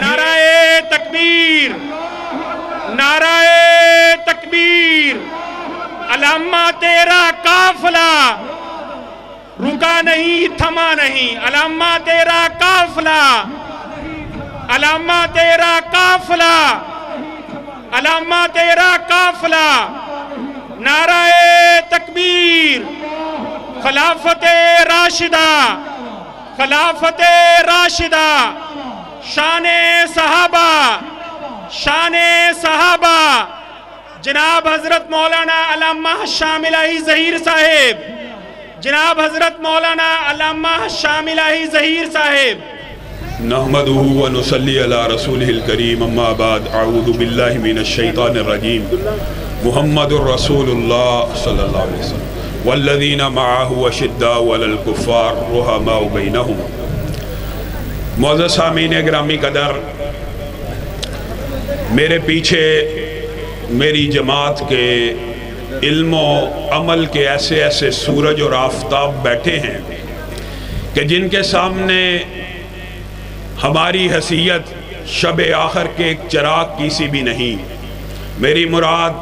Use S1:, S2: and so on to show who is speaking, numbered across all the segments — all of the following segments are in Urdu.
S1: نعرہ تکبیر، نعرہ تکبیر۔ علامہ تیرا قافلہ رکا نہیں تھما نہیں، علامہ تیرا قافلہ، علامہ تیرا قافلہ، علامہ تیرا قافلہ۔ نعرہ تکبیر، خلافت راشدہ، خلافت راشدہ، شان صحابہ، شان صحابہ۔ جناب حضرت مولانا علامہ شام الہی ظہیر صاحب، جناب حضرت مولانا علامہ شام الہی ظہیر صاحب۔
S2: نحمدہ و نصلی علی رسولہ الکریم، اما بعد، اعوذ باللہ من الشیطان الرجیم۔ محمد الرسول اللہ صلی اللہ علیہ وسلم والذین معہ اشداء علی الکفار رحماء بینہم۔ معزز سامعین گرامی قدر، میرے پیچھے میری جماعت کے علم و عمل کے ایسے ایسے سورج اور آفتاب بیٹھے ہیں کہ جن کے سامنے ہماری حیثیت شب آخر کے ایک چراغ کی سی بھی نہیں۔ میری مراد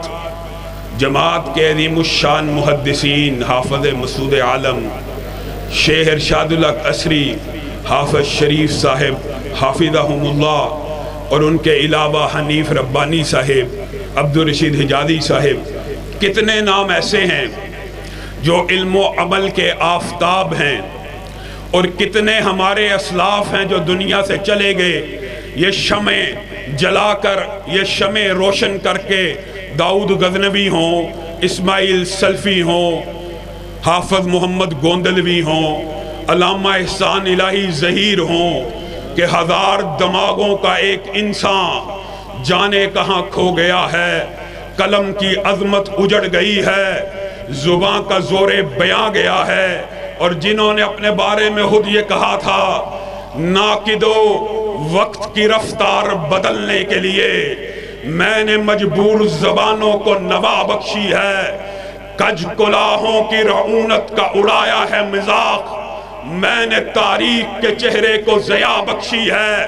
S2: جماعت کے عظیم الشان محدثین حافظ مسعود عالم شیخ ارشاد الحق عصری حافظ شریف صاحب حافظہم اللہ، اور ان کے علاوہ حنیف ربانی صاحب، عبدالرشید حجازی صاحب، کتنے نام ایسے ہیں جو علم و عمل کے آفتاب ہیں، اور کتنے ہمارے اسلاف ہیں جو دنیا سے چلے گئے۔ یہ شمع جلا کر، یہ شمع روشن کر کے داؤد غزنوی ہوں، اسماعیل سلفی ہوں، حافظ محمد گوندلوی ہوں، علامہ احسان الہی ظہیر ہوں، کہ ہزار دماغوں کا ایک انسان جانے کہاں کھو گیا ہے۔ قلم کی عظمت اجڑ گئی ہے، زباں کا زور بیاں گیا ہے، اور جنہوں نے اپنے بارے میں خود یہ کہا تھا، ناقدو وقت کی رفتار بدلنے کے لیے میں نے مجبور زبانوں کو نوا بخشی ہے، کج کلاہوں کی رعونت کا اڑایا ہے مذاق، میں نے تاریخ کے چہرے کو ضیاء بخشی ہے۔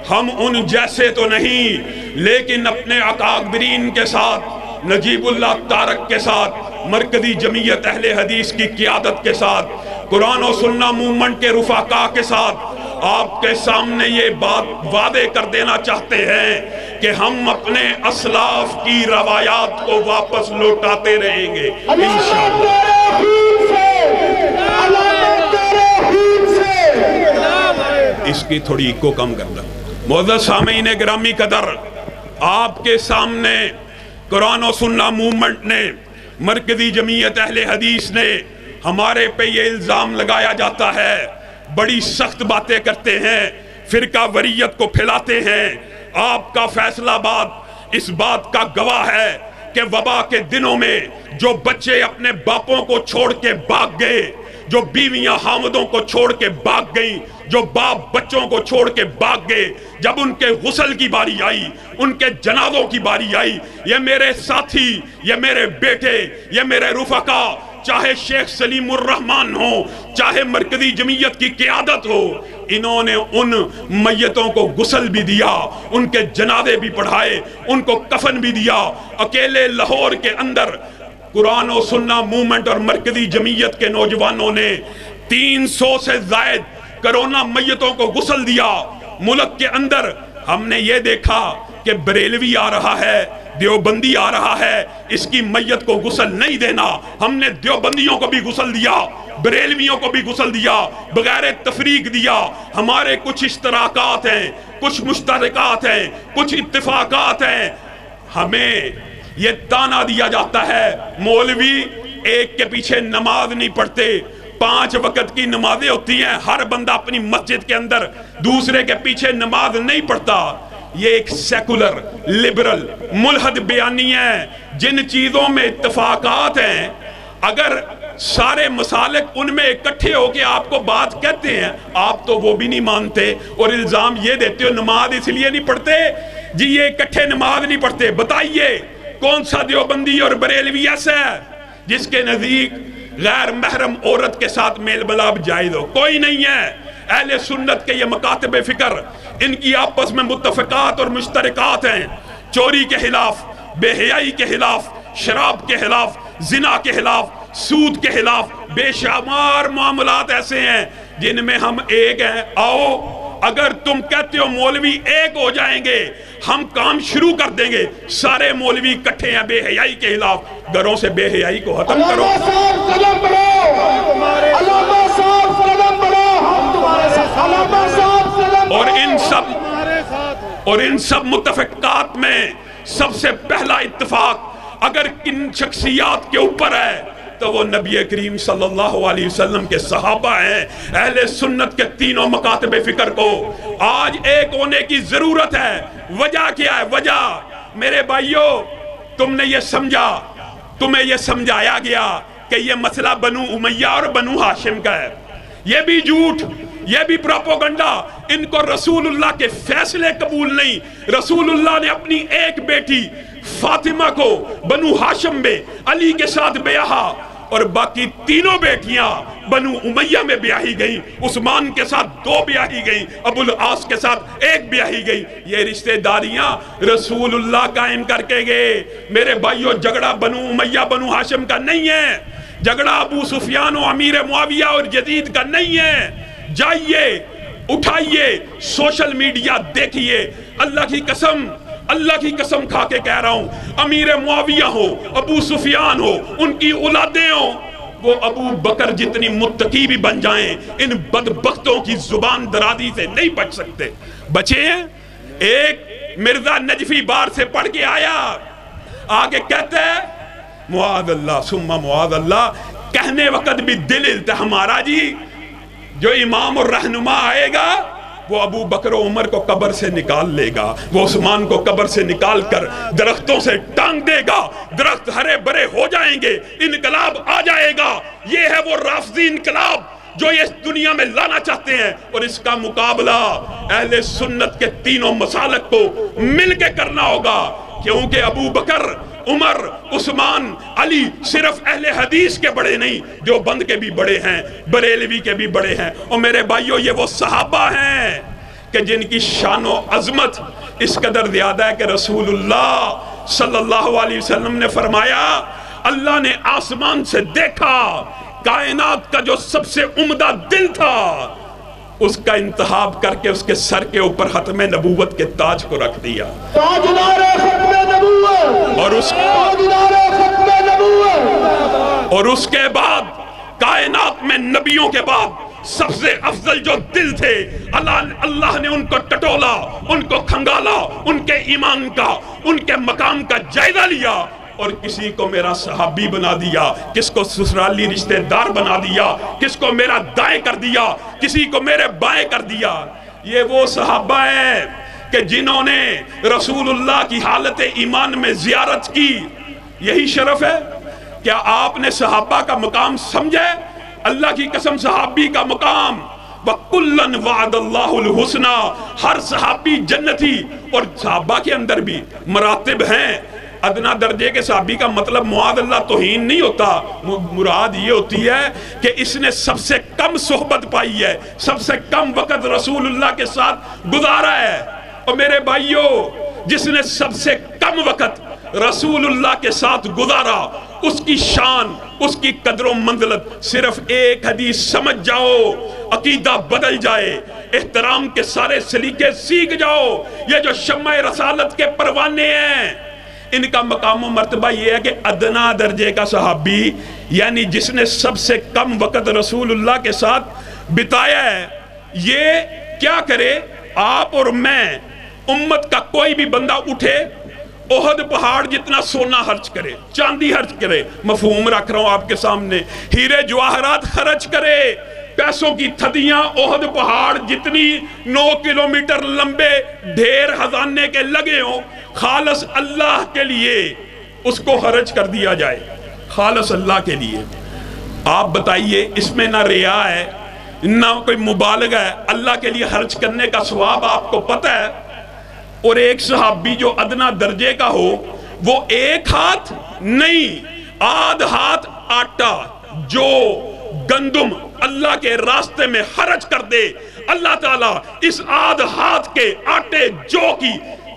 S2: ہم ان جیسے تو نہیں، لیکن اپنے اکابرین کے ساتھ، نجیب اللہ تارک کے ساتھ، مرکزی جمعیت اہل حدیث کی قیادت کے ساتھ، قرآن و سنہ موومنٹ کے رفقا کے ساتھ آپ کے سامنے یہ بات وعدے کر دینا چاہتے ہیں کہ ہم اپنے اسلاف کی روایات کو واپس لوٹاتے رہیں گے انشاءاللہ۔ اس کی تھوڑی ایکو کم کرنا۔ معزز سامعین گرامی قدر، آپ کے سامنے قرآن و سنہ موومنٹ نے، مرکزی جمعیت اہل حدیث نے ہمارے پہ یہ الزام لگایا جاتا ہے، بڑی سخت باتیں کرتے ہیں، فرقہ وریت کو پھیلاتے ہیں۔ آپ کا فیصل آباد اس بات کا گواہ ہے کہ وبا کے دنوں میں جو بچے اپنے باپوں کو چھوڑ کے بھاگ گئے، جو بیویاں حامدوں کو چھوڑ کے بھاگ گئیں، جو باپ بچوں کو چھوڑ کے بھاگ گئے، جب ان کے غسل کی باری آئی، ان کے جنازوں کی باری آئی، یہ میرے ساتھی، یہ میرے بیٹے، یہ میرے رفقا، چاہے شیخ سلیم الرحمن ہو، چاہے مرکزی جمعیت کی قیادت ہو، انہوں نے ان میتوں کو غسل بھی دیا، ان کے جنازے بھی پڑھائے، ان کو کفن بھی دیا۔ اکیلے لاہور کے اندر قرآن و سنہ موومنٹ اور مرکزی جمعیت کے نوجوانوں نے 300 سے زائد کرونا میتوں کو غسل دیا۔ ملک کے اندر ہم نے یہ دیکھا کہ بریلوی آ رہا ہے، دیوبندی آ رہا ہے، اس کی میت کو غسل نہیں دینا، ہم نے دیوبندیوں کو بھی غسل دیا، بریلویوں کو بھی غسل دیا، بغیر تفریق دیا۔ ہمارے کچھ اشتراکات ہیں، کچھ مشترکات ہیں، کچھ اتفاقات ہیں۔ ہمیں یہ تانا دیا جاتا ہے مولوی ایک کے پیچھے نماز نہیں پڑھتے، 5 وقت کی نمازیں ہوتی ہیں، ہر بندہ اپنی مسجد کے اندر دوسرے کے پیچھے نماز نہیں پڑھتا۔ یہ ایک سیکولر، لبرل، ملحد بیانی ہے۔ جن چیزوں میں اتفاقات ہیں، اگر سارے مسالک ان میں اکٹھے ہو کے آپ کو بات کہتے ہیں، آپ تو وہ بھی نہیں مانتے، اور الزام یہ دیتے ہو نماز اس لیے نہیں پڑھتے جی، یہ اکٹھے نماز نہیں پڑھتے۔ بتائیے کون سا دیوبندی اور بریلوی ایسا ہے جس کے نزدیک غیر محرم عورت کے ساتھ میل ملاپ جائز ہو؟ کوئی نہیں ہے۔ اہل سنت کے یہ مکاتب فکر، ان کی آپس میں متفقات اور مشترکات ہیں، چوری کے خلاف، بے حیائی کے خلاف، شراب کے خلاف، زنا کے خلاف، سود کے خلاف، بے شمار معاملات ایسے ہیں جن میں ہم ایک ہیں۔ آؤ، اگر تم کہتے ہو مولوی ایک ہو جائیں گے، ہم کام شروع کر دیں گے۔ سارے مولوی اکٹھے ہیں بے حیائی کے خلاف، گھروں سے بے حیائی کو ختم کرو۔ اور ان سب متفقات میں سب سے پہلا اتفاق اگر کن شخصیات کے اوپر ہے تو وہ نبی کریم صلی اللہ علیہ وسلم کے صحابہ ہیں۔ اہل سنت کے تینوں مکاتب فکر کو آج ایک ہونے کی ضرورت ہے۔ وجہ کیا ہے؟ وجہ میرے بھائیوں، تم نے یہ سمجھا، تمہیں یہ سمجھایا گیا کہ یہ مسئلہ بنو امیہ اور بنو ہاشم کا ہے۔ یہ بھی جھوٹ، یہ بھی پروپیگنڈا۔ ان کو رسول اللہ کے فیصلے قبول نہیں۔ رسول اللہ نے اپنی ایک بیٹی فاطمہ کو بنو ہاشم میں علی کے ساتھ بیاہا، اور باقی تینوں بیٹیاں بنو امیہ میں بیاہی گئیں۔ عثمان کے ساتھ 2 بیاہی گئیں، ابو العاص کے ساتھ 1 بیاہی گئی۔ یہ رشتہ داریاں رسول اللہ قائم کر کے گئے۔ میرے بھائیوں، جھگڑا بنو امیہ بنو ہاشم کا نہیں ہے، جھگڑا ابو سفیان و امیر معاویہ اور یزید کا نہیں ہے۔ جائیے، اٹھائیے سوشل میڈیا دیکھیے، اللہ کی قسم کھا کے کہہ رہا ہوں، امیر معاویہ ہو، ابو سفیان ہو، ان کی اولادیں ہوں، وہ ابو بکر جتنی متقی بھی بن جائیں، ان بدبختوں کی زبان درازی سے نہیں بچ سکتے۔ بچے ہیں؟ ایک مرزا نجفی بار سے پڑھ کے آیا، آگے کہتے ہیں معاذ اللہ ثم معاذ اللہ، کہنے وقت بھی دل ہلتا ہمارا جی، جو امام اور رہنما آئے گا وہ ابو بکر و عمر کو قبر سے نکال لے گا، وہ عثمان کو قبر سے نکال کر درختوں سے ٹانگ دے گا، درخت ہرے برے ہو جائیں گے، انقلاب آ جائے گا۔ یہ ہے وہ رافضی انقلاب جو اس دنیا میں لانا چاہتے ہیں، اور اس کا مقابلہ اہل سنت کے تینوں مسالک کو مل کے کرنا ہوگا، کیونکہ ابو بکر، عمر، عثمان، علی صرف اہل حدیث کے بڑے نہیں، دیوبند کے بھی بڑے ہیں، بریلوی کے بھی بڑے ہیں۔ اور میرے بھائیوں، یہ وہ صحابہ ہیں کہ جن کی شان و عظمت اس قدر زیادہ ہے کہ رسول اللہ صلی اللہ علیہ وسلم نے فرمایا، اللہ نے آسمان سے دیکھا کائنات کا جو سب سے عمدہ دل تھا، اس کا انتخاب کر کے اس کے سر کے اوپر ختم نبوت کے تاج کو رکھ دیا، اور اس کے بعد کائنات میں نبیوں کے بعد سب سے افضل جو دل تھے، اللہ نے ان کو ٹٹولا، ان کو کھنگالا، ان کے ایمان کا، ان کے مقام کا جائزہ لیا، اور کسی کو میرا صحابی بنا دیا، کس کو سسرالی رشتہ دار بنا دیا، کس کو میرا دائیں کر دیا، کسی کو میرے بائیں کر دیا۔ یہ وہ صحابہ ہیں کہ جنہوں نے رسول اللہ کی حالت ایمان میں زیارت کی۔ یہی شرف ہے۔ کیا آپ نے صحابہ کا مقام سمجھے؟ اللہ کی قسم، صحابی کا مقام وَكُلًّا وَعَدَ اللَّهُ الْحُسْنَى، ہر صحابی جنتی، اور صحابہ کے اندر بھی مراتب ہیں۔ ادنا درجے کے صحابی کا مطلب معاذ اللہ توہین نہیں ہوتا، مراد یہ ہوتی ہے کہ اس نے سب سے کم صحبت پائی ہے، سب سے کم وقت رسول اللہ کے ساتھ گزارا ہے۔ اور میرے بھائیوں، جس نے سب سے کم وقت رسول اللہ کے ساتھ گزارا، اس کی شان، اس کی قدر و منزلت صرف ایک حدیث سمجھ جاؤ، عقیدہ بدل جائے، احترام کے سارے سلیقے سیکھ جاؤ۔ یہ جو شمع رسالت کے پروانے ہیں، ان کا مقام و مرتبہ یہ ہے کہ ادنا درجے کا صحابی، یعنی جس نے سب سے کم وقت رسول اللہ کے ساتھ بتایا ہے، یہ کیا کرے؟ آپ اور میں، امت کا کوئی بھی بندہ اٹھے، احد پہاڑ جتنا سونا خرچ کرے، چاندی خرچ کرے، مفہوم رکھ رہا ہوں آپ کے سامنے، ہیرے جواہرات خرچ کرے، پیسوں کی تھدیاں احد پہاڑ جتنی 9 کلومیٹر لمبے ڈھیر خزانے کے لگے ہوں، خالص اللہ کے لیے اس کو خرچ کر دیا جائے، خالص اللہ کے لیے۔ آپ بتائیے، اس میں نہ ریا ہے، نہ کوئی مبالغہ ہے، اللہ کے لیے خرچ کرنے کا ثواب آپ کو پتہ ہے۔ اور ایک صحابی جو ادنا درجے کا ہو، وہ ایک ہاتھ نہیں، آدھ ہاتھ آٹا جو گندم اللہ کے راستے میں خرچ کر دے، اللہ تعالیٰ اس آدھ ہاتھ کے آٹے جو کی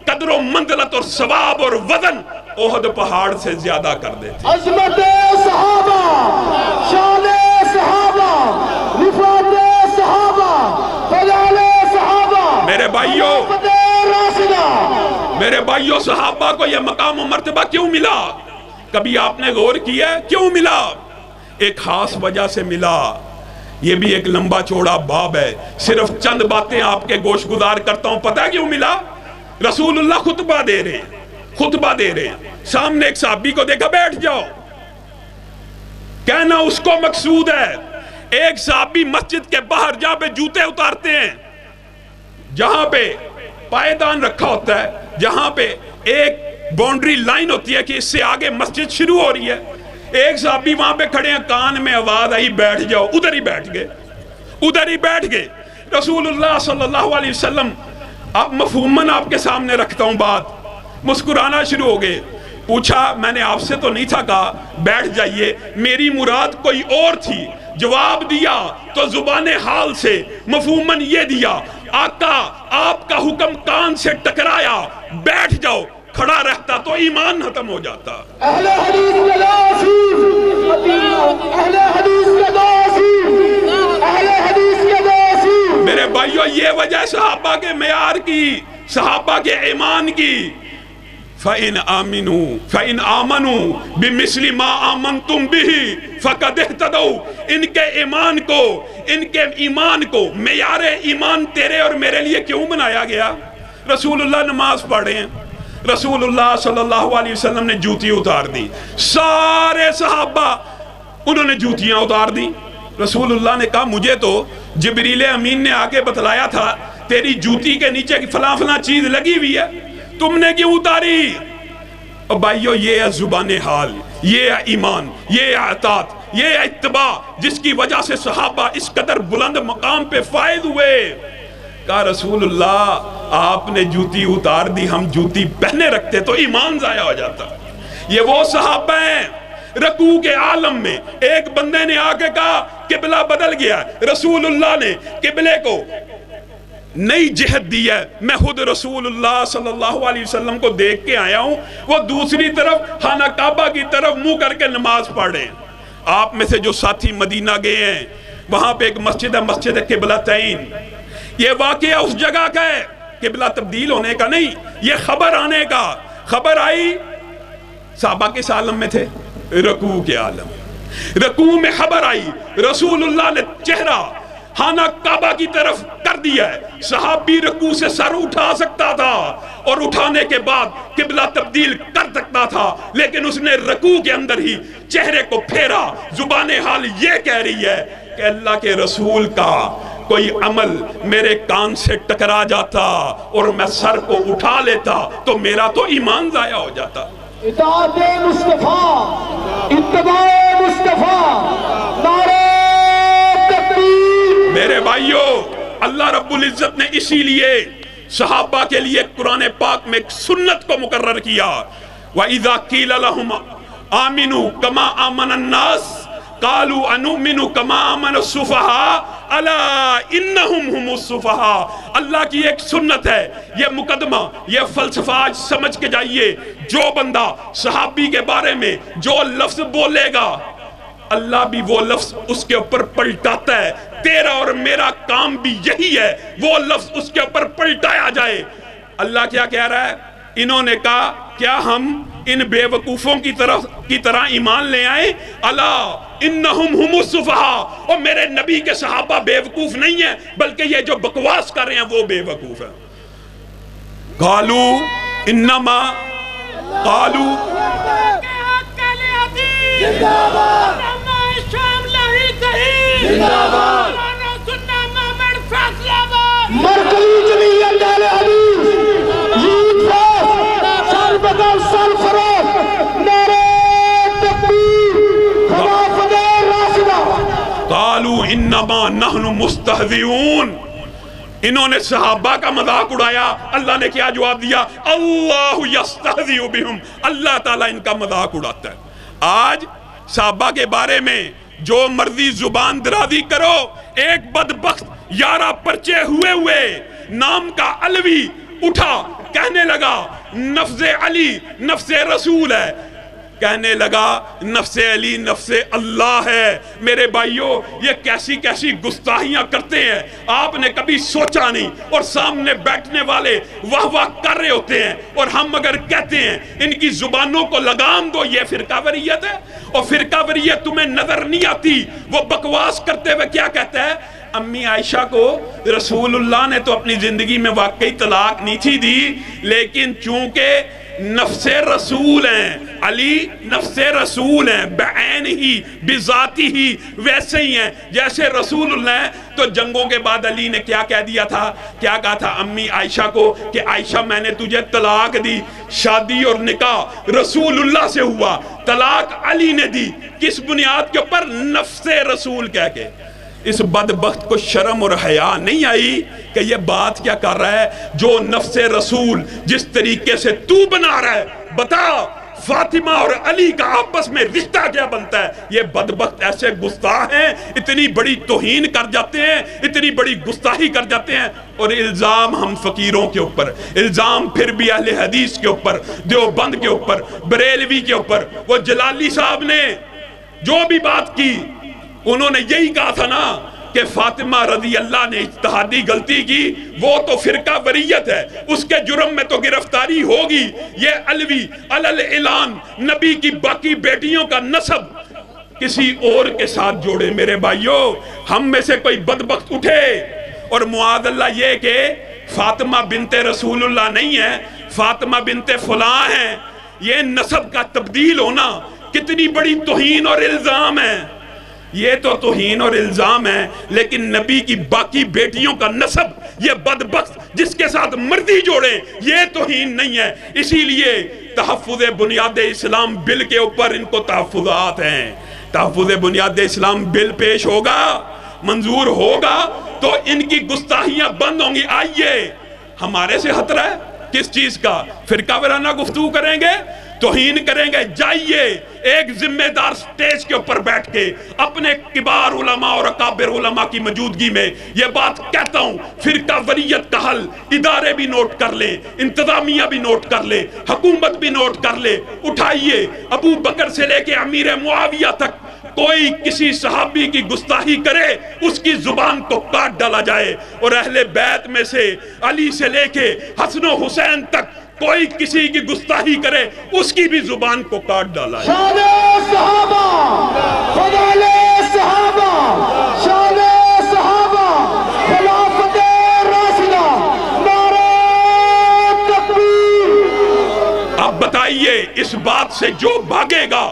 S2: قدر و منزلت اور ثواب اور وزن احد پہاڑ سے زیادہ کر دیتے۔
S3: عظمت صحابہ، شان صحابہ، رفعت صحابہ، فضائل صحابہ،
S2: میرے بھائیوں،
S3: راشدہ،
S2: میرے بھائیوں، صحابہ کو یہ مقام و مرتبہ کیوں ملا؟ کبھی آپ نے غور کیا کیوں ملا؟ ایک خاص وجہ سے ملا۔ یہ بھی ایک لمبا چوڑا باب ہے، صرف چند باتیں آپ کے گوش گزار کرتا ہوں۔ پتہ کیوں ملا؟ رسول اللہ خطبہ دے رہے ہیں، سامنے ایک صحابی کو دیکھا، بیٹھ جاؤ، کہنا اس کو مقصود ہے۔ ایک صحابی مسجد کے باہر جہاں پہ جوتے اتارتے ہیں، جہاں پہ پائیدان رکھا ہوتا ہے، جہاں پہ ایک باؤنڈری لائن ہوتی ہے کہ اس سے آگے مسجد شروع ہو رہی ہے، ایک صحابی وہاں پہ کھڑے ہیں، کان میں آواز آئی بیٹھ جاؤ، ادھر ہی بیٹھ گئے۔ رسول اللہ صلی اللہ علیہ وسلم، اب مفہوماً آپ کے سامنے رکھتا ہوں بات، مسکرانا شروع ہو گئے۔ پوچھا، میں نے آپ سے تو نہیں تھا کہا بیٹھ جائیے، میری مراد کوئی اور تھی۔ جواب دیا تو زبان حال سے مفہوماً یہ دیا، آقا آپ کا حکم کان سے ٹکرایا، بیٹھ جاؤ، کھڑا رہتا تو ایمان ختم ہو جاتا۔
S3: اہل حدیث کا ناصر، اہل حدیث کا ناصر، اہل حدیث کا ناصر۔
S2: میرے بھائیوں، یہ وجہ صحابہ کے معیار کی، صحابہ کے ایمان کی۔ فَإِنْ آمَنُوا بِمِثْلِ مَا آمَنْتُمْ بِهِ فَقَدْ اهْتَدَوْا۔ ان کے ایمان کو معیار ایمان تیرے اور میرے لیے کیوں بنایا گیا؟ رسول اللہ نماز پڑھے ہیں، رسول اللہ صلی اللہ علیہ وسلم نے جوتی اتار دی، سارے صحابہ انہوں نے جوتیاں اتار دی۔ رسول اللہ نے کہا، مجھے تو جبریل امین نے آگے بتلایا تھا تیری جوتی کے نیچے فلاں فلاں چیز لگی ہوئی ہے، تم نے کیوں اتاری؟ اور بھائیو، یہ ہے زبان حال، یہ ہے ایمان، یہ ہے اطاعت، یہ ہے اتباع، جس کی وجہ سے صحابہ اس قدر بلند مقام پہ فائز ہوئے۔ کہا رسول اللہ آپ نے جوتی اتار دی، ہم جوتی پہنے رکھتے تو ایمان ضائع ہو جاتا۔ یہ وہ صحابہ ہیں، رکوع کے عالم میں ایک بندے نے آ کے کہا قبلہ بدل گیا، رسول اللہ نے قبلے کو نئی جہت دی ہے۔ میں خود رسول اللہ صلی اللہ علیہ وسلم کو دیکھ کے آیا ہوں، وہ دوسری طرف خانہ کعبہ کی طرف منہ کر کے نماز پڑھے۔ آپ میں سے جو ساتھی مدینہ گئے ہیں، وہاں پہ ایک مسجد ہے، مسجد قبلتین۔ یہ واقعہ اس جگہ کا ہے، قبلہ تبدیل ہونے کا نہیں، یہ خبر آنے کا۔ خبر آئی، صحابہ کس عالم میں تھے؟ رکوع کے عالم۔ رکوع میں خبر آئی، رسول اللہ نے چہرہ خانہ کعبہ کی طرف کر دیا ہے۔ صحابی رکوع سے سر اٹھا سکتا تھا اور اٹھانے کے بعد قبلہ تبدیل کر سکتا تھا، لیکن اس نے رکوع کے اندر ہی چہرے کو پھیرا۔ زبان حال یہ کہہ رہی ہے کہ اللہ کے رسول کا کوئی عمل میرے کان سے ٹکرا جاتا اور میں سر کو اٹھا لیتا تو میرا تو ایمان ضائع ہو جاتا۔
S3: اطاعت مصطفیٰ، اتباع مصطفیٰ، نعرہ تکبیر۔
S2: میرے بھائیوں، اللہ رب العزت نے اسی لیے صحابہ کے لیے قرآن پاک میں ایک سنت کو مقرر کیا۔ وَإِذَا قِيلَ لَهُمْ آمِنُوا كَمَا آمَنَ النَّاسِ قَالُوا أَنُؤْمِنُ كَمَا آمَنَ السُّفَهَاءُ أَلَا إِنَّهُمْ هُمُ السُّفَهَاءُ۔ اللہ کی ایک سنت ہے، یہ مقدمہ، یہ فلسفہ آج سمجھ کے جائیے۔ جو بندہ صحابی کے بارے میں جو لفظ بولے گا، اللہ بھی وہ لفظ اس کے اوپر پلٹاتا ہے۔ تیرا اور میرا کام بھی یہی ہے، وہ لفظ اس کے اوپر پلٹایا جائے۔ اللہ کیا کہہ رہا ہے؟ انہوں نے کہا کیا ہم ان بے وقوفوں کی طرح ایمان لے آئیں؟ الا انہم ہم السفہاء، اور میرے نبی کے صحابہ بے وقوف نہیں ہیں، بلکہ یہ جو بکواس کر رہے ہیں وہ بے وقوف ہیں۔ قالوا انما قالوا
S3: مرکزی جمعیت اہل حدیث، یوتھ فورس، سر بدل سر فروغ، نعرہ تکبیر، خلافت راشدہ۔
S2: قالوا انما نحن مستہزئون، انہوں نے صحابہ کا مذاق اڑایا۔ اللہ نے کیا جواب دیا؟ اللہ یستہزئ بہم، اللہ تعالیٰ ان کا مذاق اڑاتا ہے۔ آج صحابہ کے بارے میں جو مرضی زبان درازی کرو، ایک بدبخت 11 پرچے ہوئے نام کا علوی اٹھا، کہنے لگا نفس علی نفس رسول ہے، کہنے لگا نفس علی نفس اللہ ہے۔ میرے بھائیوں، یہ کیسی کیسی گستاخیاں کرتے ہیں، آپ نے کبھی سوچا نہیں، اور سامنے بیٹھنے والے واہ واہ کر رہے ہوتے ہیں، اور ہم اگر کہتے ہیں ان کی زبانوں کو لگام دو، یہ فرقہ وریت ہے۔ اور فرقہ وریت تمہیں نظر نہیں آتی، وہ بکواس کرتے ہوئے کیا کہتا ہے؟ امی عائشہ کو رسول اللہ نے تو اپنی زندگی میں واقعی طلاق نہیں تھی دی، لیکن چونکہ نفس رسول ہیں، علی نفس رسول ہیں، بعین ہی بذاتی ہی ویسے ہی ہیں جیسے رسول اللہ ہیں۔ تو جنگوں کے بعد علی نے کیا کہہ دیا تھا؟ کیا کہا تھا امی عائشہ کو کہ عائشہ میں نے تجھے طلاق دی، شادی اور نکاح رسول اللہ سے ہوا، طلاق علی نے دی، کس بنیاد کے اوپر؟ نفس رسول کہہ کے۔ اس بدبخت کو شرم اور حیا نہیں آئی کہ یہ بات کیا کر رہا ہے؟ جو نفس رسول جس طریقے سے تو بنا رہا ہے، بتا فاطمہ اور علی کا آپس میں رشتہ کیا بنتا ہے؟ یہ بدبخت ایسے گستاخ ہیں، اتنی بڑی توہین کر جاتے ہیں، اتنی بڑی گستاخی کر جاتے ہیں، اور الزام ہم فقیروں کے اوپر، الزام پھر بھی اہل حدیث کے اوپر، دیوبند کے اوپر، بریلوی کے اوپر۔ وہ جلالی صاحب نے جو بھی بات کی، انہوں نے یہی کہا تھا نا کہ فاطمہ رضی اللہ نے اجتہادی غلطی کی، وہ تو فرقہ وریت ہے، اس کے جرم میں تو گرفتاری ہوگی۔ یہ علوی علل اعلان نبی کی باقی بیٹیوں کا نسب کسی اور کے ساتھ جوڑے۔ میرے بھائیوں، ہم میں سے کوئی بدبخت اٹھے اور معاذ اللہ یہ کہ فاطمہ بنت رسول اللہ نہیں ہے، فاطمہ بنت فلاں ہیں، یہ نسب کا تبدیل ہونا کتنی بڑی توہین اور الزام ہے۔ یہ تو توہین اور الزام ہے، لیکن نبی کی باقی بیٹیوں کا نسب یہ بدبخت جس کے ساتھ مرضی جوڑیں، یہ توہین نہیں ہے۔ اسی لیے تحفظ بنیاد اسلام بل کے اوپر ان کو تحفظات ہیں۔ تحفظ بنیاد اسلام بل پیش ہوگا، منظور ہوگا تو ان کی گستاخیاں بند ہوں گی۔ آئیے، ہمارے سے خطرہ ہے کس چیز کا؟ فرقہ وارانہ گفتگو کریں گے، توہین کریں گے؟ جائیے ایک ذمہ دار سٹیج کے اوپر بیٹھ کے اپنے کبار علماء اور اکابر علماء کی موجودگی میں یہ بات کہتا ہوں، فرقہ وریت کا حل ادارے بھی نوٹ کر لیں، انتظامیہ بھی نوٹ کر لیں، حکومت بھی نوٹ کر لے۔ اٹھائیے، ابو بکر سے لے کے امیر معاویہ تک کوئی کسی صحابی کی گستاخی کرے، اس کی زبان کو کاٹ ڈالا جائے، اور اہل بیت میں سے علی سے لے کے حسن و حسین تک کوئی کسی کی گستاخی کرے، اس کی بھی زبان کو کاٹ ڈالا ہے۔
S3: شان صحابہ، فضائل صحابہ، شان صحابہ، خلافت راشدہ، نعرہ تکبیر۔
S2: اب بتائیے، اس بات سے جو بھاگے گا،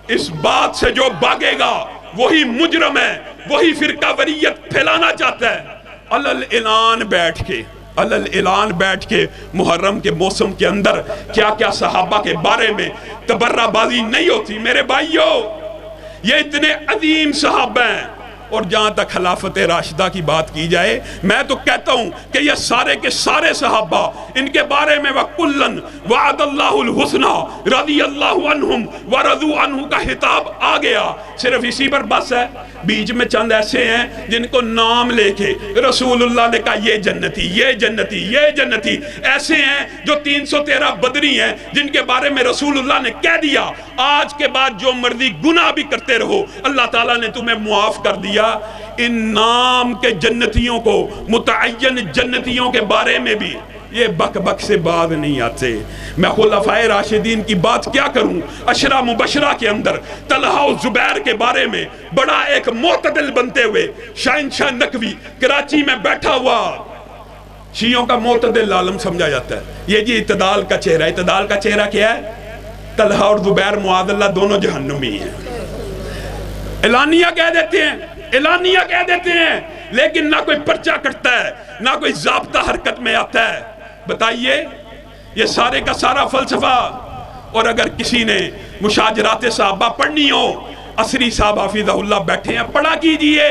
S2: اس بات سے جو بھاگے گا وہی مجرم ہے، وہی فرقہ وریت پھیلانا چاہتا ہے۔ علل اعلان بیٹھ کے محرم کے موسم کے اندر کیا کیا صحابہ کے بارے میں تبرہ بازی نہیں ہوتی۔ میرے بھائیوں، یہ اتنے عظیم صحابہ ہیں، اور جہاں تک خلافت راشدہ کی بات کی جائے، میں تو کہتا ہوں کہ یہ سارے کے سارے صحابہ، ان کے بارے میں وَكُلًّا وَعَدَ اللَّهُ الْحُسْنَى رضی اللہ عنہم وَرَضُوا عَنْهُ کا خطاب آ گیا۔ صرف اسی پر بس ہے؟ بیچ میں چند ایسے ہیں جن کو نام لے کے رسول اللہ نے کہا یہ جنتی، یہ جنتی، یہ جنتی۔ ایسے ہیں جو 313 بدری ہیں جن کے بارے میں رسول اللہ نے کہہ دیا آج کے بعد جو مرضی گناہ بھی کرتے رہو، اللہ تعالیٰ نے تمہیں معاف کر دیا۔ ان نام کے جنتیوں کو، متعین جنتیوں کے بارے میں بھی یہ بک بک سے بعد نہیں آتے۔ میں خلفائے راشدین کی بات کیا کروں؟ عشرہ مبشرہ کے اندر طلحہ و زبیر کے بارے میں بڑا ایک معتدل بنتے ہوئے شہنشاہ نقوی کراچی میں بیٹھا ہوا، شیعوں کا معتدل عالم سمجھا جاتا ہے۔ یہ جی اعتدال کا چہرہ، اعتدال کا چہرہ کیا ہے؟ طلحہ اور زبیر معاذ اللہ دونوں جہنمی ہیں۔ اعلانیہ کہہ دیتے ہیں، اعلانیہ کہہ دیتے ہیں، لیکن نہ کوئی پرچہ کٹتا ہے، نہ کوئی ضابطہ حرکت میں آتا ہے۔ بتائیے، یہ سارے کا سارا فلسفہ۔ اور اگر کسی نے مشاجرات صحابہ پڑھنی ہو، عصری صاحب حافظہ اللہ بیٹھے ہیں، پڑھا کیجئے،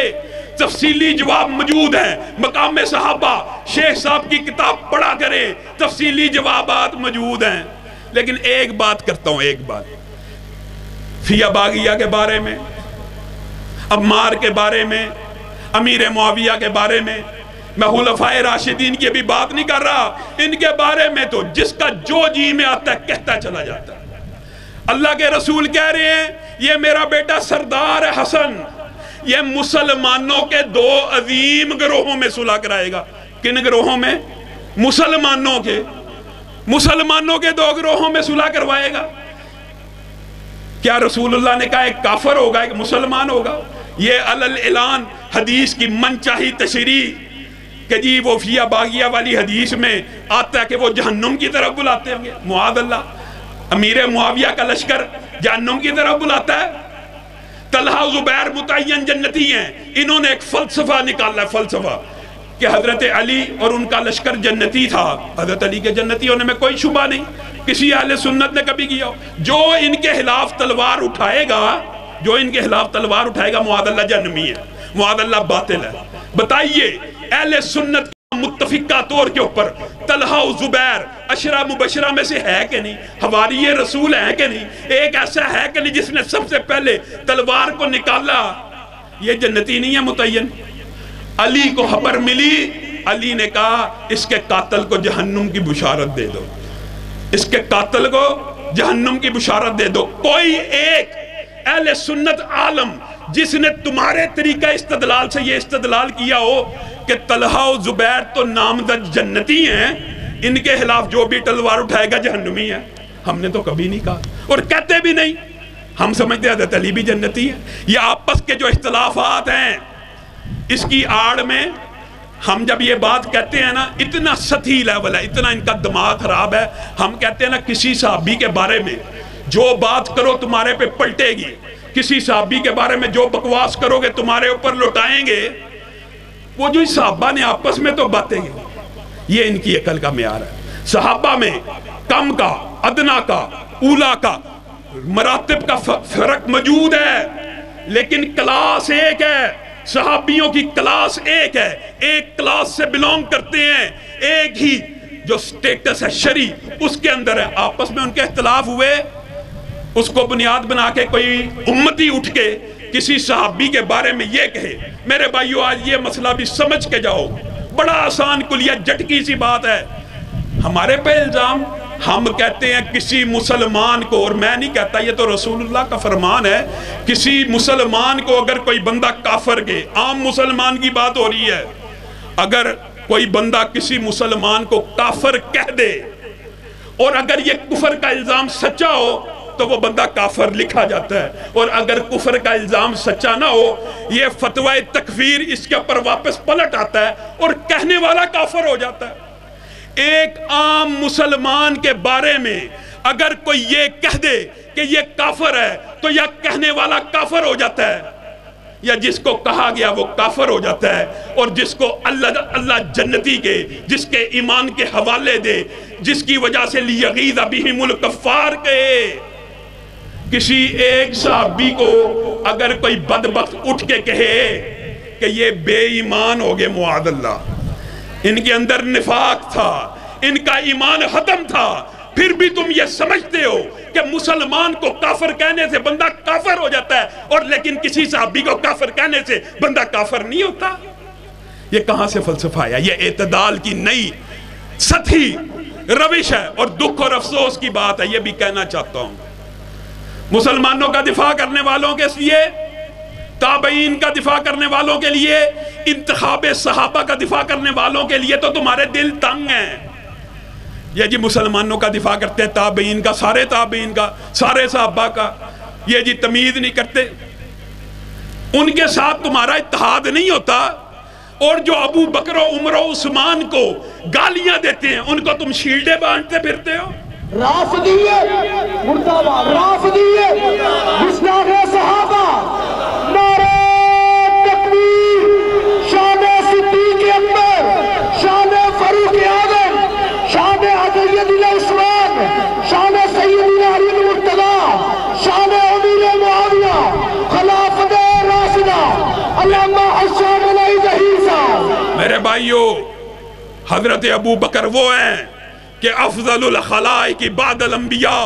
S2: تفصیلی جواب موجود ہیں۔ مقام صحابہ شیخ صاحب کی کتاب پڑھا کریں، تفصیلی جوابات موجود ہیں۔ لیکن ایک بات کرتا ہوں، ایک بات فیہ باغیہ کے بارے میں، عمار کے بارے میں، امیر معاویہ کے بارے میں، میں خلفائے راشدین کی بھی بات نہیں کر رہا، ان کے بارے میں تو جس کا جو جی میں آتا ہے کہتا چلا جاتا ہے۔ اللہ کے رسول کہہ رہے ہیں یہ میرا بیٹا سردار حسن یہ مسلمانوں کے 2 عظیم گروہوں میں صلح کرائے گا۔ کن گروہوں میں؟ مسلمانوں کے 2 گروہوں میں صلح کروائے گا۔ کیا رسول اللہ نے کہا ایک کافر ہوگا ایک مسلمان ہوگا؟ یہ علی الاعلان حدیث کی من چاہی تشریح کہ جی وہ فیہ باغیہ والی حدیث میں آتا ہے کہ وہ جہنم کی طرف بلاتے ہوں گے۔ معاذ اللہ، امیر معاویہ کا لشکر جہنم کی طرف بلاتا ہے۔ طلحہ زبیر متعین جنتی ہیں، انہوں نے ایک فلسفہ نکالا ہے، فلسفہ کہ حضرت علی اور ان کا لشکر جنتی تھا۔ حضرت علی کے جنتی ہونے میں کوئی شبہ نہیں، کسی اہل سنت نے کبھی کیا ہو۔ جو ان کے خلاف تلوار اٹھائے گا معاذ اللہ جہنمی ہے، معاذ اللہ باطل ہے۔ بتائیے اہل سنت متفقہ طور کے اوپر طلحہ و زبیر عشرہ مبشرہ میں سے ہے کہ نہیں؟ حواریِ رسول ہے کہ نہیں؟ ایک ایسا ہے کہ نہیں جس نے سب سے پہلے تلوار کو نکالا؟ یہ جنتی نہیں ہے متعین؟ علی کو خبر ملی، علی نے کہا اس کے قاتل کو جہنم کی بشارت دے دو، اس کے قاتل کو جہنم کی بشارت دے دو۔ کوئی ایک اہل سنت عالم جس نے تمہارے طریقہ استدلال سے یہ استدلال کیا ہو کہ طلحہ و زبیر تو نامزد جنتی ہیں، ان کے خلاف جو بھی تلوار اٹھائے گا جہنمی ہے؟ ہم نے تو کبھی نہیں کہا اور کہتے بھی نہیں۔ ہم سمجھتے ہیں حضرت علی بھی جنتی ہے۔ یہ آپس کے جو اختلافات ہیں اس کی آڑ میں ہم جب یہ بات کہتے ہیں نا، اتنا سطحی لیول ہے، اتنا ان کا دماغ خراب ہے، ہم کہتے ہیں نا کسی صحابی کے بارے میں جو بات کرو تمہارے پہ پلٹے گی، کسی صحابی کے بارے میں جو بکواس کرو گے تمہارے اوپر لوٹائیں گے۔ وہ جو صحابہ نے آپس میں تو باتیں گی، یہ ان کی عقل کا معیار ہے۔ صحابہ میں کم کا، ادنا کا، اولا کا، مراتب کا فرق موجود ہے، لیکن کلاس ایک ہے۔ صحابیوں کی کلاس ایک ہے، ایک کلاس سے بلونگ کرتے ہیں، ایک ہی جو سٹیٹس ہے شرعی اس کے اندر ہے۔ آپس میں ان کے اختلاف ہوئے، اس کو بنیاد بنا کے کوئی امتی اٹھ کے کسی صحابی کے بارے میں یہ کہے، میرے بھائیو آج یہ مسئلہ بھی سمجھ کے جاؤ، بڑا آسان کلیہ جھٹکی سی بات ہے۔ ہمارے پہ الزام، ہم کہتے ہیں کسی مسلمان کو، اور میں نہیں کہتا، یہ تو رسول اللہ کا فرمان ہے، کسی مسلمان کو اگر کوئی بندہ کافر کے، عام مسلمان کی بات ہو رہی ہے، اگر کوئی بندہ کسی مسلمان کو کافر کہہ دے اور اگر یہ کفر کا الزام سچا ہو تو وہ بندہ کافر لکھا جاتا ہے، اور اگر کفر کا الزام سچا نہ ہو یہ فتوی تکفیر اس کے اوپر واپس پلٹ آتا ہے اور کہنے والا کافر ہو جاتا ہے۔ ایک عام مسلمان کے بارے میں اگر کوئی یہ کہہ دے کہ یہ کافر ہے تو یا کہنے والا کافر ہو جاتا ہے یا جس کو کہا گیا وہ کافر ہو جاتا ہے، اور جس کو اللہ جنتی کے، جس کے ایمان کے حوالے دے، جس کی وجہ سے لیغیظ بہم الکفار کہے۔ کسی ایک صحابی کو اگر کوئی بدبخت اٹھ کے کہے کہ یہ بے ایمان ہو گئے، معاذ اللہ، ان کے اندر نفاق تھا، ان کا ایمان ختم تھا، پھر بھی تم یہ سمجھتے ہو کہ مسلمان کو کافر کہنے سے بندہ کافر ہو جاتا ہے، اور لیکن کسی صحابی کو کافر کہنے سے بندہ کافر نہیں ہوتا؟ یہ کہاں سے فلسفہ آیا؟ یہ اعتدال کی نئی سطحی روش ہے، اور دکھ اور افسوس کی بات ہے۔ یہ بھی کہنا چاہتا ہوں مسلمانوں کا دفاع کرنے والوں کے لیے، تابعین کا دفاع کرنے والوں کے لیے، انتخاب صحابہ کا دفاع کرنے والوں کے لیے تو تمہارے دل تنگ ہیں۔ یہ جی مسلمانوں کا دفاع کرتے ہیں، تابعین کا، سارے تابعین کا، سارے صحابہ کا، یہ جی تمیز نہیں کرتے، ان کے ساتھ تمہارا اتحاد نہیں ہوتا، اور جو ابو بکر و عمر و عثمان کو گالیاں دیتے ہیں ان کو تم شیلڈیں بانٹتے پھرتے ہو۔
S3: رافضیت مرداباد، رافضیت گستاخ صحابہ، نعرہ تکبیر، شان صدیق اکبر، شان فاروق اعظم، شان علی بن عثمان، شان سیدنا علی بن مرتضی، شان امیر معاویہ، خلافت راشدہ، علامہ حسین علی ظہیر صاحب۔
S2: میرے بھائیو، حضرت ابو بکر وہ ہیں کہ افضل الخلائق بعد الانبیاء،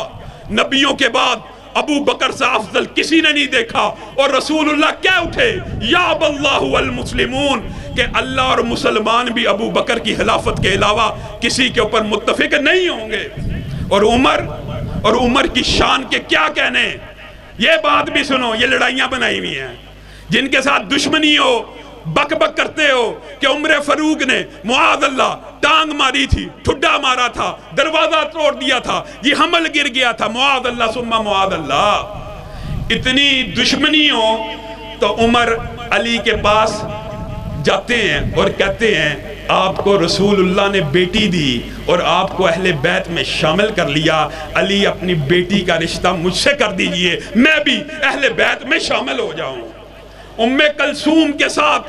S2: نبیوں کے بعد ابو بکر سے افضل کسی نے نہیں دیکھا، اور رسول اللہ کیا اٹھے، یا اللہ والمسلمون، کہ اللہ اور مسلمان بھی ابو بکر کی خلافت کے علاوہ کسی کے اوپر متفق نہیں ہوں گے۔ اور عمر کی شان کے کیا کہنے، یہ بات بھی سنو، یہ لڑائیاں بنائی ہوئی ہیں، جن کے ساتھ دشمنی ہو، بک بک کرتے ہو کہ عمر فاروق نے معاذ اللہ ٹانگ ماری تھی، ٹھڈا مارا تھا، دروازہ توڑ دیا تھا، یہ حمل گر گیا تھا، معاذ اللہ ثم معاذ اللہ۔ اتنی دشمنی ہو تو عمر علی کے پاس جاتے ہیں اور کہتے ہیں آپ کو رسول اللہ نے بیٹی دی اور آپ کو اہل بیت میں شامل کر لیا، علی اپنی بیٹی کا رشتہ مجھ سے کر دیجئے، میں بھی اہل بیت میں شامل ہو جاؤں۔ ام کلثوم کے ساتھ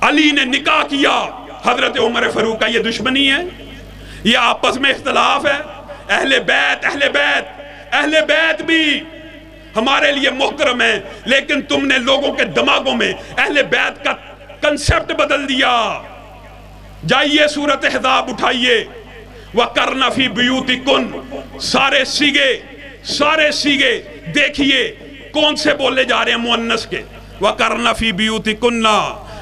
S2: علی نے نکاح کیا، حضرت عمر فاروق کا یہ دشمنی ہے، یہ آپس میں اختلاف ہے۔ اہل بیت بھی ہمارے لیے محترم ہے، لیکن تم نے لوگوں کے دماغوں میں اہل بیت کا کنسپٹ بدل دیا۔ جائیے سورۃ احزاب اٹھائیے، وَقَرْنَ فِي بُيُوتِكُنَّ، سارے سیگے دیکھیے کون سے بولے جا رہے ہیں، مؤنث کے، وَقَرْنَ فِي بِيُوتِكُنَّ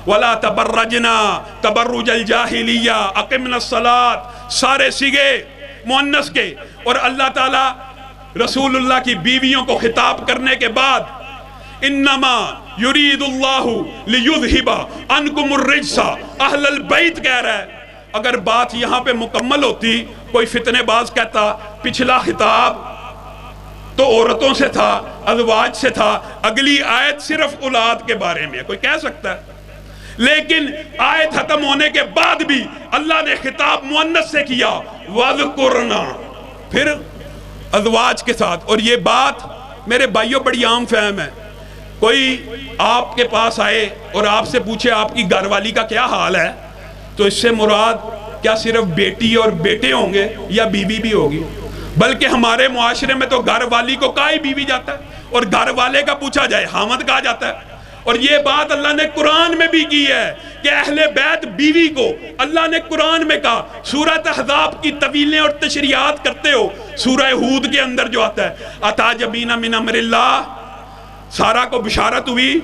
S2: وَلَا تَبَرَّجْنَا تَبَرُّجَ الْجَاهِلِيَّةِ أَقِمْنَا الصَّلَاةَ، سارے سیگے مؤنث کے۔ اور اللہ تعالیٰ رسول اللہ کی بیویوں کو خطاب کرنے کے بعد انما یرید اللہ لیذہب عنکم الرجس اہل البیت کہہ رہا ہے۔ اگر بات یہاں پہ مکمل ہوتی، کوئی فتنے باز کہتا پچھلا خطاب تو عورتوں سے تھا، ازواج سے تھا، اگلی آیت صرف اولاد کے بارے میں، کوئی کہہ سکتا ہے؟ لیکن آیت ختم ہونے کے بعد بھی اللہ نے خطاب مؤنث سے کیا، وَذْكُرْنَا، پھر ازواج کے ساتھ۔ اور یہ بات میرے بھائیوں بڑی عام فہم ہے، کوئی آپ کے پاس آئے اور آپ سے پوچھے آپ کی گھر والی کا کیا حال ہے، تو اس سے مراد کیا صرف بیٹی اور بیٹے ہوں گے یا بیوی بھی ہوگی؟ بلکہ ہمارے معاشرے میں تو گھر والی کو کہا ہی بیوی جاتا ہے، اور گھر والے کا پوچھا جائے خامد کہا جاتا ہے۔ اور یہ بات اللہ نے قرآن میں بھی کی ہے کہ اہل بیت بیوی کو اللہ نے قرآن میں کہا۔ سورۃ احزاب کی طویلیں اور تشریحات کرتے ہو، سورہ ہود کے اندر جو آتا ہے اتعجبین من امر اللہ، سارا کو بشارت ہوئی،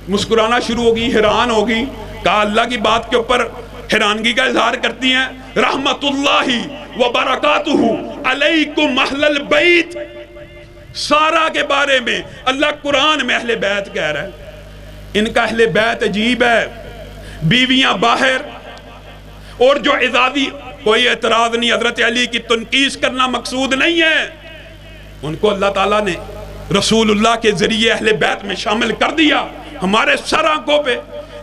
S2: مسکرانا شروع ہوگی، حیران ہوگی، کہا اللہ کی بات کے اوپر حیرانگی کا اظہار کرتی ہیں، رحمت اللہ وبرکاتہ علیکم اہل البیت، سارا کے بارے میں اللہ قرآن میں اہل بیت کہہ رہا ہے۔ ان کا اہل بیت عجیب ہے، بیویاں باہر، اور جو اعزازی، کوئی اعتراض نہیں، حضرت علی کی تنقیص کرنا مقصود نہیں ہے، ان کو اللہ تعالیٰ نے رسول اللہ کے ذریعے اہل بیت میں شامل کر دیا ہمارے سر آنکھوں پہ۔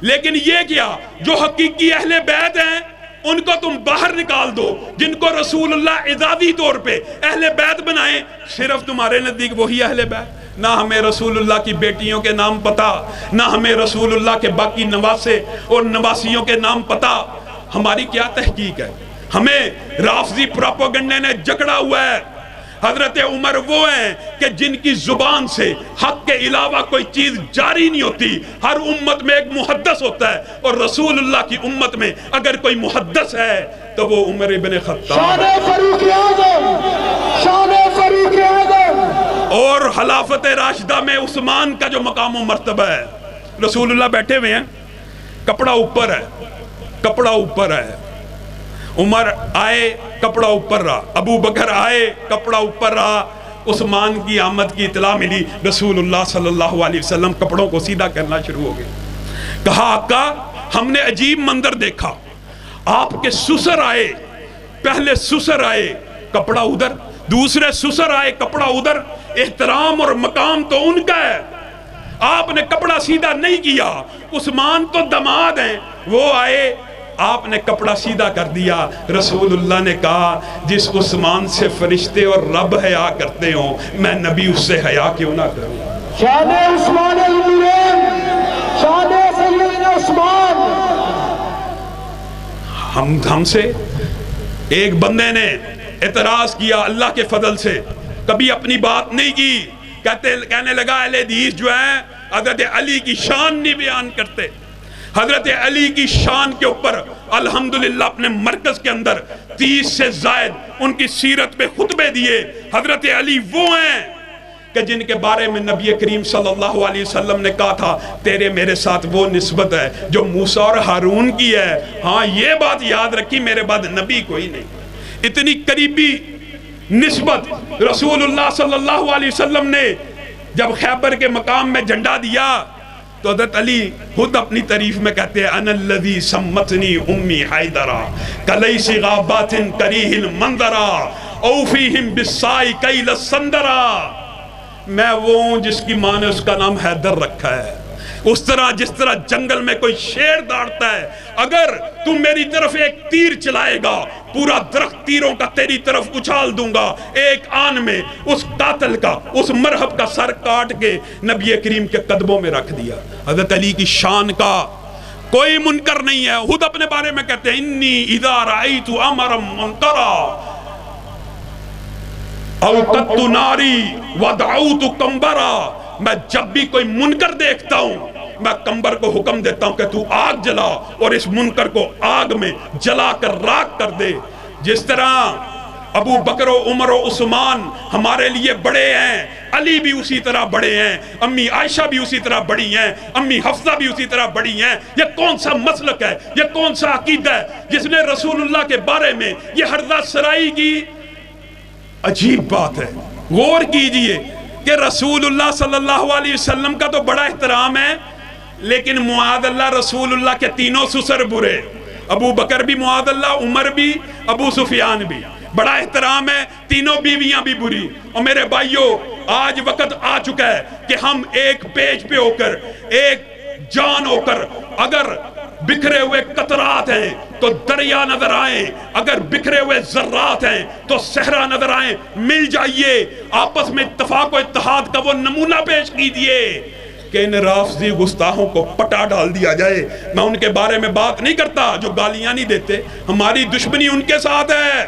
S2: لیکن یہ کیا، جو حقیقی اہل بیت ہیں ان کو تم باہر نکال دو، جن کو رسول اللہ اعزازی طور پہ اہل بیت بنائیں، صرف تمہارے نزدیک وہی اہل بیت۔ نہ ہمیں رسول اللہ کی بیٹیوں کے نام پتا، نہ ہمیں رسول اللہ کے باقی نواسے اور نواسیوں کے نام پتا۔ ہماری کیا تحقیق ہے؟ ہمیں رافضی پراپوگنڈے نے جکڑا ہوا ہے۔ حضرت عمر وہ ہیں کہ جن کی زبان سے حق کے علاوہ کوئی چیز جاری نہیں ہوتی۔ ہر امت میں ایک محدث ہوتا ہے، اور رسول اللہ کی امت میں اگر کوئی محدث ہے تو وہ عمر ابن خطاب
S3: شان فاروق اعظم، شان فاروق اعظم۔
S2: اور خلافت راشدہ میں عثمان کا جو مقام و مرتبہ ہے، رسول اللہ بیٹھے ہوئے ہیں، کپڑا اوپر ہے، کپڑا اوپر ہے، عمر آئے کپڑا اوپر رہا، ابو بکر آئے کپڑا اوپر رہا، عثمان کی آمد کی اطلاع ملی، رسول اللہ صلی اللہ علیہ وسلم کپڑوں کو سیدھا کرنا شروع ہو گئے۔ کہا آقا ہم نے عجیب منظر دیکھا، آپ کے سسر آئے، پہلے سسر آئے کپڑا ادھر، دوسرے سسر آئے کپڑا ادھر، احترام اور مقام تو ان کا ہے، آپ نے کپڑا سیدھا نہیں کیا۔ عثمان تو دماد ہیں، وہ آئے، آپ نے کپڑا سیدھا کر دیا۔ رسول اللہ نے کہا جس عثمان سے فرشتے اور رب حیا کرتے ہوں، میں نبی اس سے حیا کیوں نہ کروں؟
S3: شان عثمان النورین، شان سیدنا عثمان۔
S2: ہم سے ایک بندے نے اعتراض کیا، اللہ کے فضل سے کبھی اپنی بات نہیں کی، کہنے لگا اہل حدیث جو ہیں حضرت علی کی شان نہیں بیان کرتے۔ حضرت علی کی شان کے اوپر الحمدللہ اپنے مرکز کے اندر 30 سے زائد ان کی سیرت پہ خطبے دیے۔ حضرت علی وہ ہیں کہ جن کے بارے میں نبی کریم صلی اللہ علیہ وسلم نے کہا تھا تیرے میرے ساتھ وہ نسبت ہے جو موسیٰ اور ہارون کی ہے. ہاں یہ بات یاد رکھی میرے بعد نبی کوئی نہیں. اتنی قریبی نسبت. رسول اللہ صلی اللہ علیہ وسلم نے جب خیبر کے مقام میں جھنڈا دیا تو حضرت علی خود اپنی تعریف میں کہتے ہیں انا الذی سمتنی امی حیدرا کلیس غابات کریہ المنظرا اوفیہم بالسائی کیل السندرا. میں وہ ہوں جس کی ماں نے اس کا نام حیدر رکھا ہے. اس طرح جس طرح جنگل میں کوئی شیر داڑتا ہے اگر تم میری طرف ایک تیر چلائے گا پورا درخت تیروں کا تیری طرف اچھال دوں گا. ایک آن میں اس قاتل کا اس مرحب کا سر کاٹ کے نبی کریم کے قدموں میں رکھ دیا. حضرت علی کی شان کا کوئی منکر نہیں ہے. خود اپنے بارے میں کہتے ہیں انی اذا رأیت امرا منکرا اوقدت ناری ودعوت کمبرا. میں جب بھی کوئی منکر دیکھتا ہوں میں کمبر کو حکم دیتا ہوں کہ تو آگ جلا اور اس منکر کو آگ میں جلا کر راکھ کر دے. جس طرح ابو بکر و عمر و عثمان ہمارے لیے بڑے ہیں علی بھی اسی طرح بڑے ہیں. امی عائشہ بھی اسی طرح بڑی ہیں. امی حفصہ بھی اسی طرح بڑی ہیں. یہ کون سا مسلک ہے یہ کون سا عقیدہ ہے جس نے رسول اللہ کے بارے میں یہ حرزہ سرائی کی. عجیب بات ہے. غور کیجئے کہ رسول اللہ صلی اللہ علیہ وسلم کا تو بڑا احترام ہے لیکن معاذ اللہ رسول اللہ کے تینوں سسر برے. ابو بکر بھی معاذ اللہ عمر بھی ابو سفیان بھی. بڑا احترام ہے تینوں بیویاں بھی بری. اور میرے بھائیوں آج وقت آ چکا ہے کہ ہم ایک پیج پہ ہو کر ایک جان ہو کر اگر بکھرے ہوئے قطرات ہیں تو دریا نظر آئیں اگر بکھرے ہوئے ذرات ہیں تو صحرا نظر آئیں. مل جائیے آپس میں اتفاق و اتحاد کا وہ نمونہ پیش کیجئے کہ ان رافضی گستاخوں کو پٹا ڈال دیا جائے. میں ان کے بارے میں بات نہیں کرتا جو گالیاں نہیں دیتے. ہماری دشمنی ان کے ساتھ ہے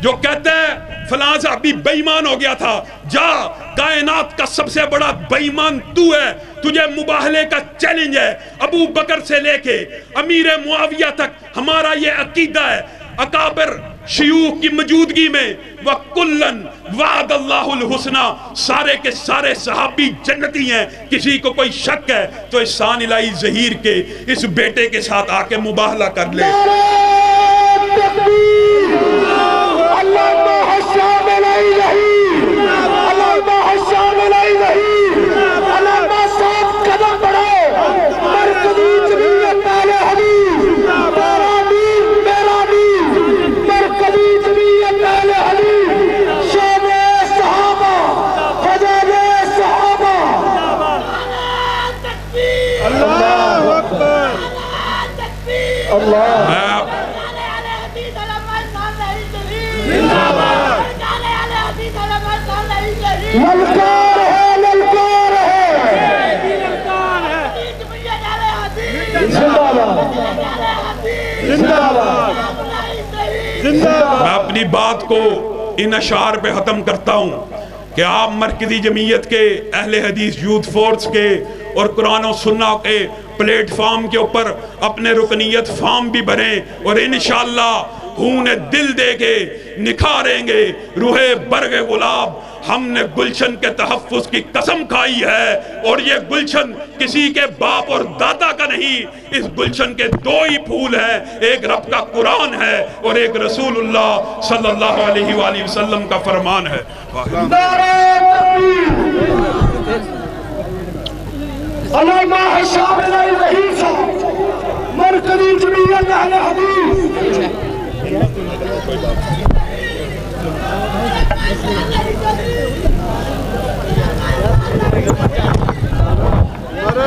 S2: جو کہتے ہیں فلاں صحابی بے ایمان ہو گیا تھا. جا کائنات کا سب سے بڑا بے ایمان تو ہے. تجھے مباہلے کا چیلنج ہے. ابو بکر سے لے کے امیر معاویہ تک ہمارا یہ عقیدہ ہے. اکابر شیوخ کی موجودگی میں وَكُلًّا وَعَدَ اللَّهُ الْحُسْنَى سارے کے سارے صحابی جنتی ہیں. کسی کو کوئی شک ہے تو احسان الہی ظہیر کے اس بیٹے کے ساتھ آ کے مباہلہ کر لے. میں اپنی بات کو ان اشعار پہ ختم کرتا ہوں کہ آپ مرکزی جمعیت کے اہل حدیث یوتھ فورس کے اور قرآن و سنہ کے پلیٹ فارم کے اوپر اپنے رکنیت فارم بھی بھریں اور انشاءاللہ خون دل دے کے نکھاریں گے روح برگ گلاب. ہم نے گلشن کے تحفظ کی قسم کھائی ہے اور یہ گلشن کسی کے باپ اور دادا کا نہیں. اس گلشن کے دو ہی پھول ہیں. ایک رب کا قرآن ہے اور ایک رسول اللہ صلی اللہ علیہ وآلہ وسلم کا فرمان ہے.
S3: علامہ شامل رئیس مرکزی جمعیت اہل حدیث